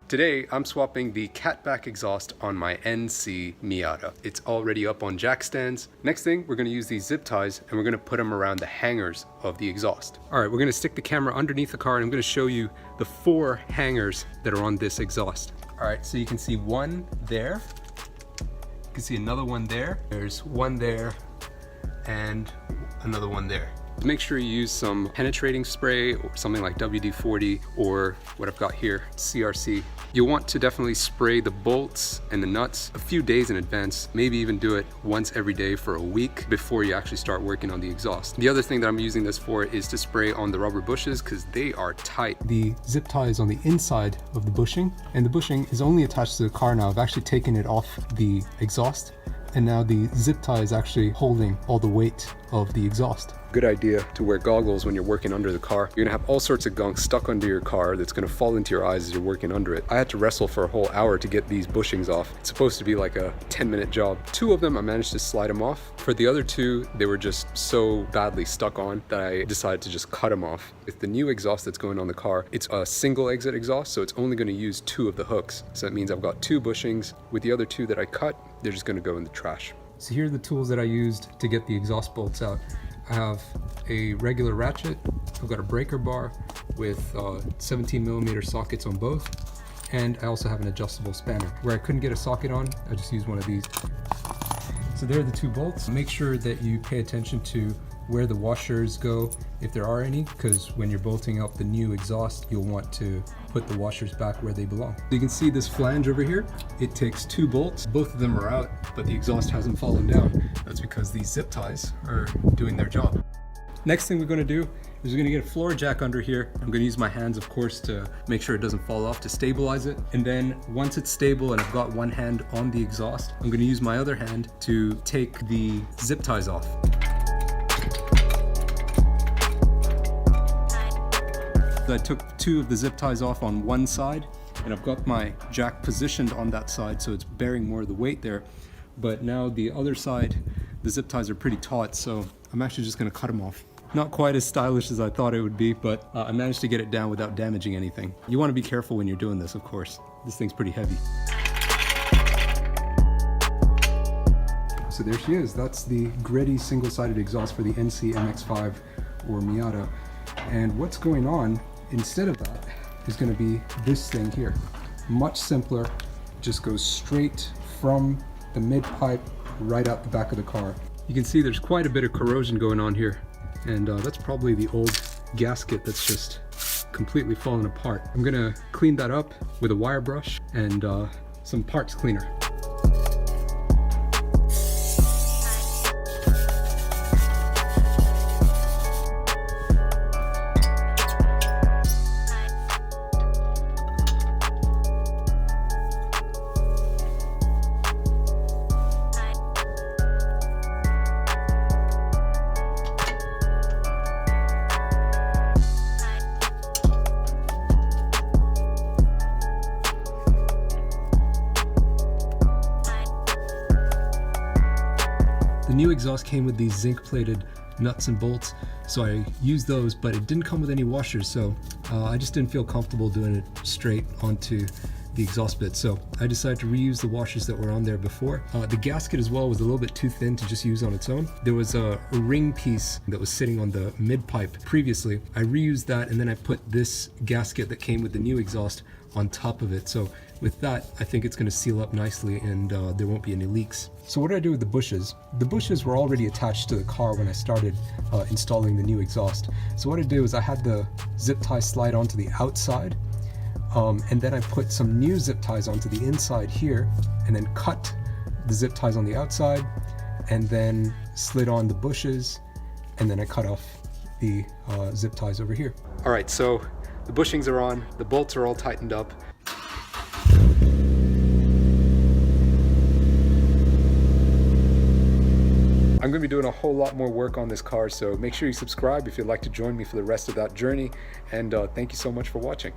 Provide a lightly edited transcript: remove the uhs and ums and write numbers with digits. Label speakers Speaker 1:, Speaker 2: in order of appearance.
Speaker 1: Today, I'm swapping the Cat Back Exhaust on my NC Miata. It's already up on jack stands. Next thing, we're gonna use these zip ties and we're gonna put them around the hangers of the exhaust. All right, we're gonna stick the camera underneath the car and I'm gonna show you the 4 hangers that are on this exhaust. All right, so you can see one there. You can see another one there. There's one there and another one there. Make sure you use some penetrating spray or something like WD-40 or what I've got here, CRC. You'll want to definitely spray the bolts and the nuts a few days in advance, maybe even do it once every day for a week before you actually start working on the exhaust. The other thing that I'm using this for is to spray on the rubber bushes because they are tight. The zip tie is on the inside of the bushing and the bushing is only attached to the car now. I've actually taken it off the exhaust and now the zip tie is actually holding all the weight of the exhaust. Good idea to wear goggles when you're working under the car. You're gonna have all sorts of gunk stuck under your car that's gonna fall into your eyes as you're working under it. I had to wrestle for a whole hour to get these bushings off. It's supposed to be like a 10-minute job. 2 of them, I managed to slide them off. For the other 2, they were just so badly stuck on that I decided to just cut them off. With the new exhaust that's going on the car, it's a single exit exhaust, so it's only gonna use 2 of the hooks. So that means I've got 2 bushings. With the other 2 that I cut, they're just gonna go in the trash. So here are the tools that I used to get the exhaust bolts out. I have a regular ratchet, I've got a breaker bar with 17mm sockets on both, and I also have an adjustable spanner. Where I couldn't get a socket on, I just used one of these. So there are the 2 bolts. Make sure that you pay attention to where the washers go, if there are any, because when you're bolting up the new exhaust, you'll want to put the washers back where they belong. You can see this flange over here. It takes 2 bolts. Both of them are out, but the exhaust hasn't fallen down. That's because these zip ties are doing their job. Next thing we're gonna do is we're gonna get a floor jack under here. I'm gonna use my hands, of course, to make sure it doesn't fall off, to stabilize it. And then once it's stable and I've got one hand on the exhaust, I'm gonna use my other hand to take the zip ties off. I took 2 of the zip ties off on one side and I've got my jack positioned on that side so it's bearing more of the weight there. But now the other side, the zip ties are pretty taut, so I'm actually just gonna cut them off. Not quite as stylish as I thought it would be, but I managed to get it down without damaging anything. You wanna be careful when you're doing this, of course. This thing's pretty heavy. So there she is. That's the GReddy single-sided exhaust for the NC MX-5 or Miata. And what's going on instead of that is going to be this thing here. Much simpler, just goes straight from the mid pipe right out the back of the car. You can see there's quite a bit of corrosion going on here, and that's probably the old gasket that's just completely fallen apart. I'm gonna clean that up with a wire brush and some parts cleaner. The new exhaust came with these zinc plated nuts and bolts, so I used those, but it didn't come with any washers, so I just didn't feel comfortable doing it straight onto the exhaust bit, so I decided to reuse the washers that were on there before. The gasket as well was a little bit too thin to just use on its own. There was a ring piece that was sitting on the mid pipe previously. I reused that and then I put this gasket that came with the new exhaust on top of it. So with that, I think it's going to seal up nicely and there won't be any leaks. So what did I do with the bushes? The bushes were already attached to the car when I started installing the new exhaust. So what I did was I had the zip tie slide onto the outside, and then I put some new zip ties onto the inside here, and then cut the zip ties on the outside, and then slid on the bushes, and then I cut off the zip ties over here. All right, so the bushings are on, the bolts are all tightened up. I'm going to be doing a whole lot more work on this car, so make sure you subscribe if you'd like to join me for the rest of that journey, and thank you so much for watching.